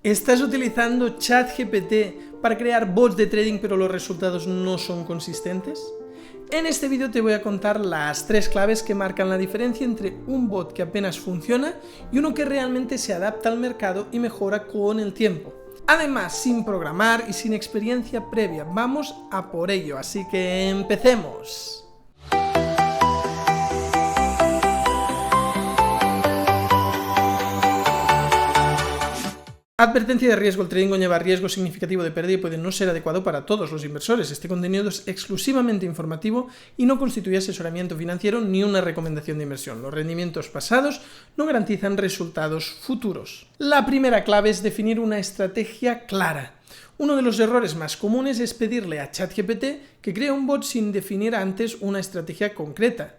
¿Estás utilizando ChatGPT para crear bots de trading pero los resultados no son consistentes? En este vídeo te voy a contar las 3 claves que marcan la diferencia entre un bot que apenas funciona y uno que realmente se adapta al mercado y mejora con el tiempo. Además, sin programar y sin experiencia previa, vamos a por ello, así que empecemos. Advertencia de riesgo: el trading conlleva riesgo significativo de pérdida y puede no ser adecuado para todos los inversores. Este contenido es exclusivamente informativo y no constituye asesoramiento financiero ni una recomendación de inversión. Los rendimientos pasados no garantizan resultados futuros. La primera clave es definir una estrategia clara. Uno de los errores más comunes es pedirle a ChatGPT que cree un bot sin definir antes una estrategia concreta.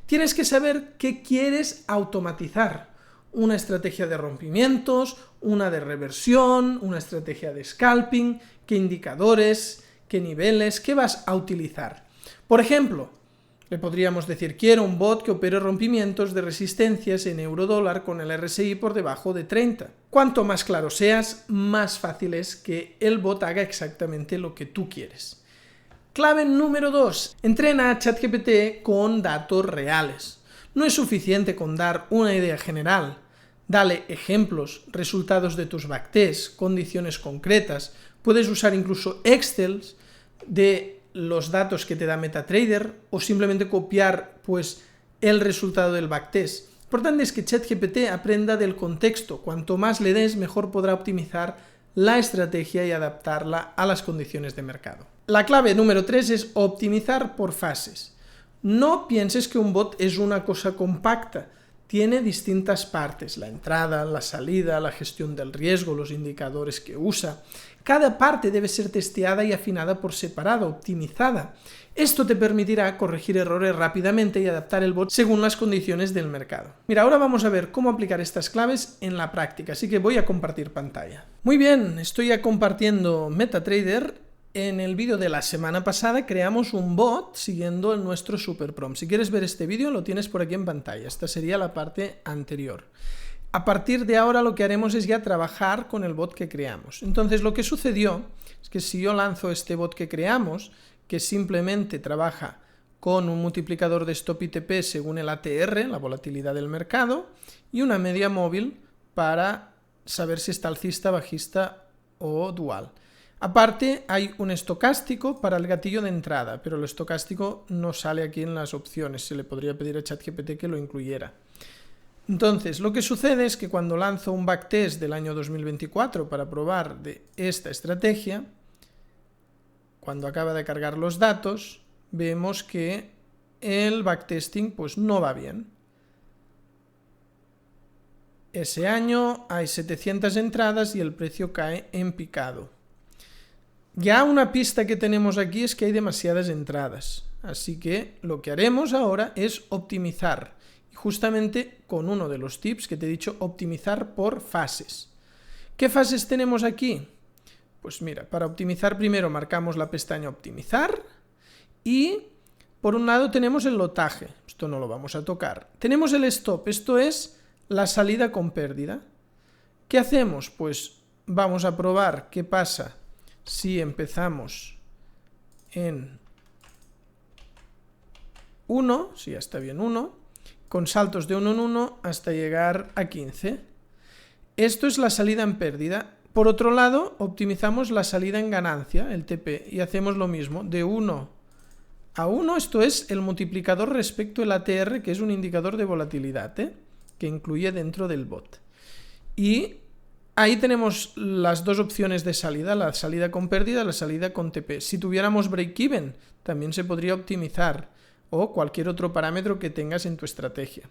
Tienes que saber qué quieres automatizar. Una estrategia de rompimientos, una de reversión, una estrategia de scalping, qué indicadores, qué niveles, qué vas a utilizar. Por ejemplo, le podríamos decir: quiero un bot que opere rompimientos de resistencias en euro-dólar con el RSI por debajo de 30. Cuanto más claro seas, más fácil es que el bot haga exactamente lo que tú quieres. Clave número 2. Entrena a ChatGPT con datos reales. No es suficiente con dar una idea general. Dale ejemplos, resultados de tus backtests, condiciones concretas. Puedes usar incluso Excel de los datos que te da MetaTrader o simplemente copiar el resultado del backtest. Lo importante es que ChatGPT aprenda del contexto. Cuanto más le des, mejor podrá optimizar la estrategia y adaptarla a las condiciones de mercado. La clave número 3 es optimizar por fases. No pienses que un bot es una cosa compacta. Tiene distintas partes: la entrada, la salida, la gestión del riesgo, los indicadores que usa. Cada parte debe ser testeada y afinada por separado, optimizada. Esto te permitirá corregir errores rápidamente y adaptar el bot según las condiciones del mercado. Mira, ahora vamos a ver cómo aplicar estas claves en la práctica, así que voy a compartir pantalla. Muy bien, estoy ya compartiendo MetaTrader. En el vídeo de la semana pasada creamos un bot siguiendo nuestro super prompt. Si quieres ver este vídeo, lo tienes por aquí en pantalla. Esta sería la parte anterior. A partir de ahora lo que haremos es ya trabajar con el bot que creamos. Entonces lo que sucedió es que si yo lanzo este bot que creamos, que simplemente trabaja con un multiplicador de stop y TP según el ATR, la volatilidad del mercado, y una media móvil para saber si está alcista, bajista o dual. Aparte hay un estocástico para el gatillo de entrada, pero el estocástico no sale aquí en las opciones. Se le podría pedir a ChatGPT que lo incluyera. Entonces, lo que sucede es que cuando lanzo un backtest del año 2024 para probar de esta estrategia, cuando acaba de cargar los datos, vemos que el backtesting no va bien. Ese año hay 700 entradas y el precio cae en picado. Ya una pista que tenemos aquí es que hay demasiadas entradas, así que lo que haremos ahora es optimizar, y justamente con uno de los tips que te he dicho, optimizar por fases. ¿Qué fases tenemos aquí? Pues mira, para optimizar primero marcamos la pestaña optimizar y por un lado tenemos el lotaje, esto no lo vamos a tocar. Tenemos el stop, esto es la salida con pérdida. ¿Qué hacemos? Pues vamos a probar qué pasa si empezamos en 1, si ya está bien 1, con saltos de 1 en 1 hasta llegar a 15. Esto es la salida en pérdida. Por otro lado, optimizamos la salida en ganancia, el TP, y hacemos lo mismo, de 1 a 1, esto es el multiplicador respecto al ATR, que es un indicador de volatilidad, que incluye dentro del bot. Y ahí tenemos las dos opciones de salida, la salida con pérdida, la salida con TP. Si tuviéramos break-even, también se podría optimizar, o cualquier otro parámetro que tengas en tu estrategia.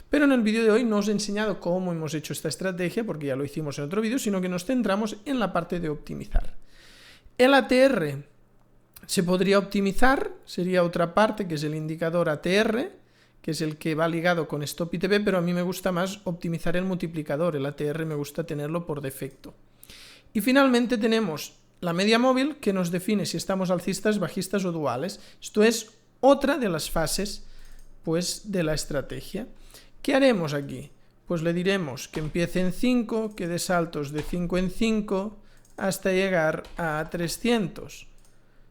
Pero en el vídeo de hoy no os he enseñado cómo hemos hecho esta estrategia, porque ya lo hicimos en otro vídeo, sino que nos centramos en la parte de optimizar. El ATR se podría optimizar, sería otra parte que es el indicador ATR, que es el que va ligado con stop y TP, pero a mí me gusta más optimizar el multiplicador, el ATR me gusta tenerlo por defecto. Y finalmente tenemos la media móvil, que nos define si estamos alcistas, bajistas o duales. Esto es otra de las fases de la estrategia. ¿Qué haremos aquí? pues le diremos que empiece en 5, que dé saltos de 5 en 5 hasta llegar a 300.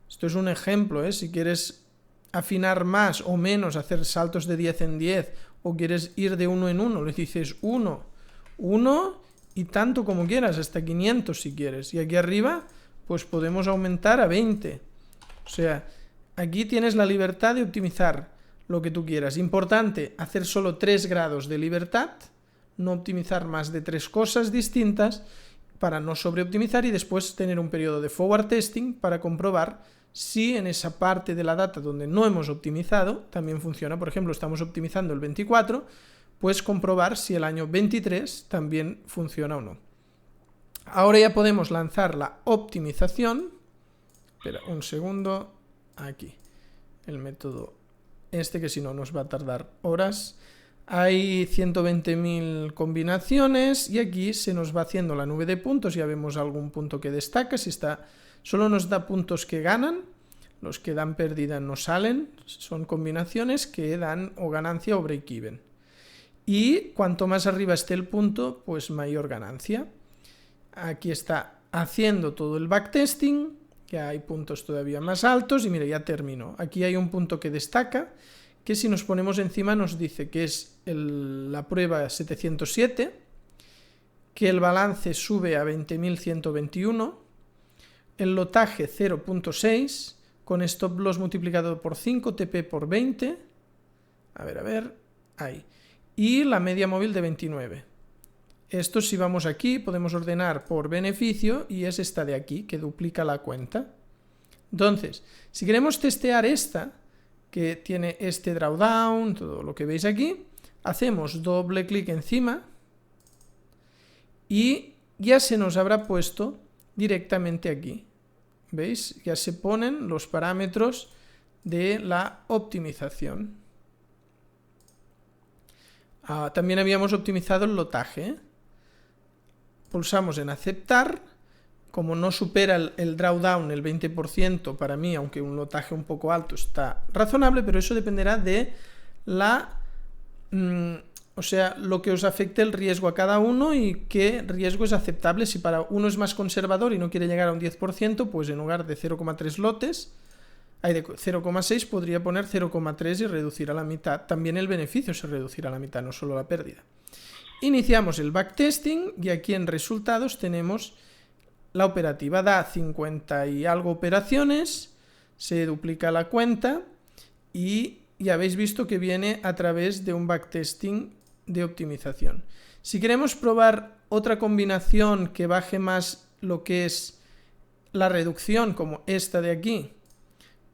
Esto es un ejemplo, ¿eh? Si quieres afinar más o menos, hacer saltos de 10 en 10, o quieres ir de 1 en 1, le dices 1, 1 y tanto como quieras, hasta 500 si quieres. Y aquí arriba, pues podemos aumentar a 20. O sea, aquí tienes la libertad de optimizar lo que tú quieras. Importante, hacer solo 3 grados de libertad, no optimizar más de 3 cosas distintas para no sobreoptimizar y después tener un periodo de forward testing para comprobar si en esa parte de la data donde no hemos optimizado también funciona. Por ejemplo, estamos optimizando el 24, pues comprobar si el año 23 también funciona o no. Ahora ya podemos lanzar la optimización. Espera un segundo, aquí, el método que si no nos va a tardar horas. Hay 120.000 combinaciones y aquí se nos va haciendo la nube de puntos. Ya vemos algún punto que destaca. Si está, solo nos da puntos que ganan, los que dan pérdida no salen. Son combinaciones que dan o ganancia o break-even. Y cuanto más arriba esté el punto, pues mayor ganancia. Aquí está haciendo todo el backtesting. Ya hay puntos todavía más altos y mira, ya terminó. Aquí hay un punto que destaca, que si nos ponemos encima nos dice que es la prueba 707, que el balance sube a 20.121, el lotaje 0.6, con stop loss multiplicado por 5, TP por 20, a ver, ahí, y la media móvil de 29. Esto, si vamos aquí, podemos ordenar por beneficio y es esta de aquí, que duplica la cuenta. Entonces, si queremos testear esta, que tiene este drawdown, todo lo que veis aquí, hacemos doble clic encima y ya se nos habrá puesto directamente aquí. ¿Veis? Ya se ponen los parámetros de la optimización. También habíamos optimizado el lotaje, ¿eh? Pulsamos en aceptar, como no supera el drawdown el 20%, para mí, aunque un lotaje un poco alto, está razonable, pero eso dependerá de o sea, lo que os afecte el riesgo a cada uno y qué riesgo es aceptable. Si para uno es más conservador y no quiere llegar a un 10%, pues en lugar de 0,3 lotes, hay de 0,6 podría poner 0,3 y reducir a la mitad. También el beneficio se reducirá a la mitad, no solo la pérdida. Iniciamos el backtesting y aquí en resultados tenemos la operativa. Da 50 y algo operaciones, se duplica la cuenta y ya habéis visto que viene a través de un backtesting de optimización. Si queremos probar otra combinación que baje más lo que es la reducción, como esta de aquí,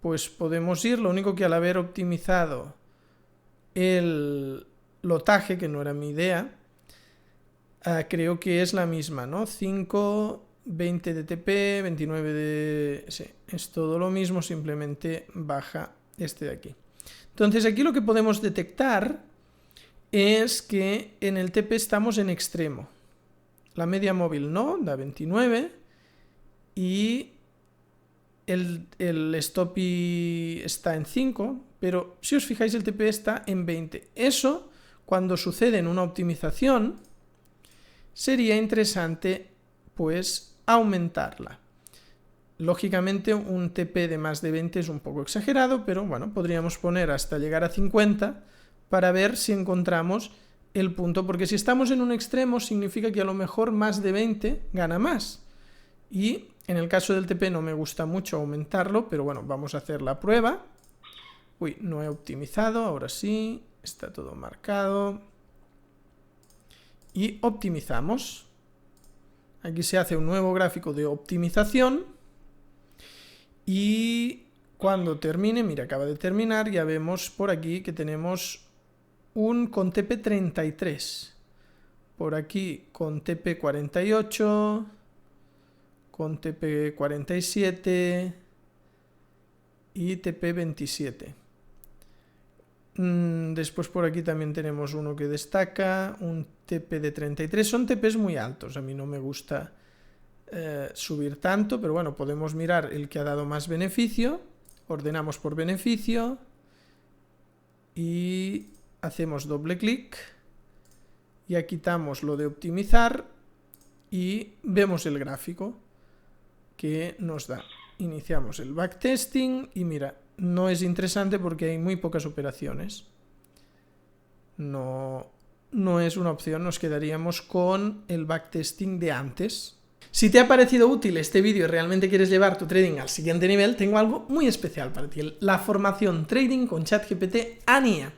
pues podemos ir. Lo único que al haber optimizado el lotaje, que no era mi idea, creo que es la misma, ¿no? 5, 20 de TP, 29 de... Sí, es todo lo mismo, simplemente baja este de aquí. Entonces aquí lo que podemos detectar es que en el TP estamos en extremo. La media móvil no, da 29 y el stop está en 5, pero si os fijáis el TP está en 20. Eso, cuando sucede en una optimización, sería interesante pues aumentarla. Lógicamente un TP de más de 20 es un poco exagerado, pero bueno, podríamos poner hasta llegar a 50 para ver si encontramos el punto, porque si estamos en un extremo significa que a lo mejor más de 20 gana más. Y en el caso del TP no me gusta mucho aumentarlo, pero bueno, vamos a hacer la prueba. Uy, no he optimizado, ahora sí, está todo marcado. Y optimizamos. Aquí se hace un nuevo gráfico de optimización. Y cuando termine, mira, acaba de terminar, ya vemos por aquí que tenemos un con TP 33. Por aquí con TP 48, con TP 47 y TP 27. Después por aquí también tenemos uno que destaca, un TP de 33. Son TPs muy altos, a mí no me gusta subir tanto, pero bueno, podemos mirar el que ha dado más beneficio, ordenamos por beneficio y hacemos doble clic Ya quitamos lo de optimizar y vemos el gráfico que nos da. Iniciamos el backtesting y mira, no es interesante porque hay muy pocas operaciones. No es una opción, nos quedaríamos con el backtesting de antes. Si te ha parecido útil este vídeo y realmente quieres llevar tu trading al siguiente nivel, tengo algo muy especial para ti, la formación Trading con ChatGPT ANIA.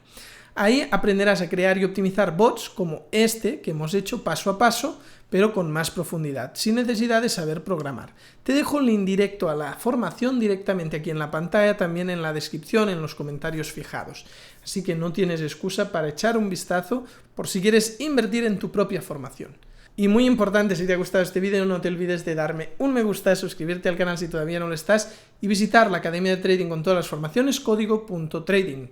Ahí aprenderás a crear y optimizar bots como este que hemos hecho paso a paso, pero con más profundidad, sin necesidad de saber programar. Te dejo el link directo a la formación directamente aquí en la pantalla, también en la descripción, en los comentarios fijados. Así que no tienes excusa para echar un vistazo por si quieres invertir en tu propia formación. Y muy importante, si te ha gustado este vídeo, no te olvides de darme un me gusta, suscribirte al canal si todavía no lo estás y visitar la Academia de Trading con todas las formaciones, código.trading.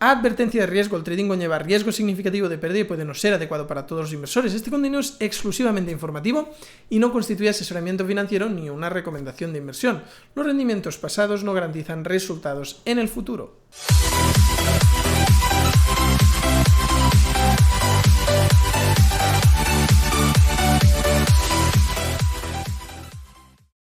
Advertencia de riesgo: el trading conlleva riesgo significativo de pérdida y puede no ser adecuado para todos los inversores. Este contenido es exclusivamente informativo y no constituye asesoramiento financiero ni una recomendación de inversión. Los rendimientos pasados no garantizan resultados en el futuro.